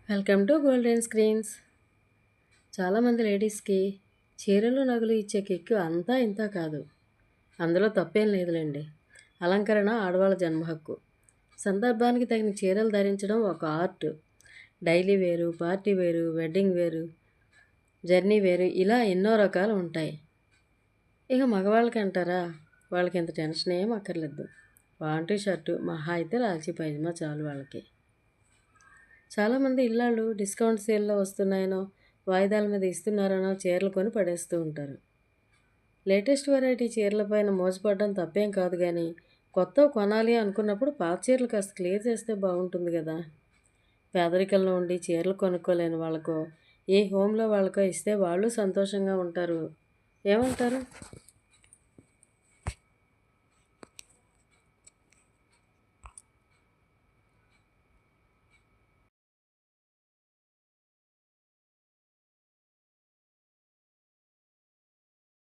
Welcome to golden screens. చాలామంది లేడీస్కి చీరలు నగలు ఇచ్చే కిక్కు అంతా ఇంత కాదు. అందులో తప్పేం లేదులేండి. అలంకరణ ఆడవాళ్ళ జన్మ హక్కు. సందర్భానికి తగిన చీరలు ధరించడం ఒక ఆర్ట్. డైలీ వేరు, పార్టీ వేరు, వెడ్డింగ్ వేరు, జర్నీ వేరు, ఇలా ఎన్నో రకాలు ఉంటాయి. ఇక మగవాళ్ళకి అంటారా, వాళ్ళకి ఇంత టెన్షన్ ఏం అక్కర్లేదు. ప్యాంటు షర్టు, మహా అయితే లాల్చీ పైజమా చాలు వాళ్ళకి. చాలామంది ఇళ్ళాళ్ళు డిస్కౌంట్ సేల్లో వస్తున్నాయనో, వాయిదాల మీద ఇస్తున్నారనో చీరలు కొని పడేస్తూ ఉంటారు. లేటెస్ట్ వెరైటీ చీరలపైన మోసపడడం తప్పేం కాదు, కానీ కొత్తవి కొనాలి అనుకున్నప్పుడు పాత చీరలు కాస్త క్లియర్ చేస్తే బాగుంటుంది కదా. పేదరికంలో ఉండి చీరలు కొనుక్కోలేని వాళ్ళకో, ఏ హోమ్లో వాళ్ళకో ఇస్తే వాళ్ళు సంతోషంగా ఉంటారు. ఏమంటారు?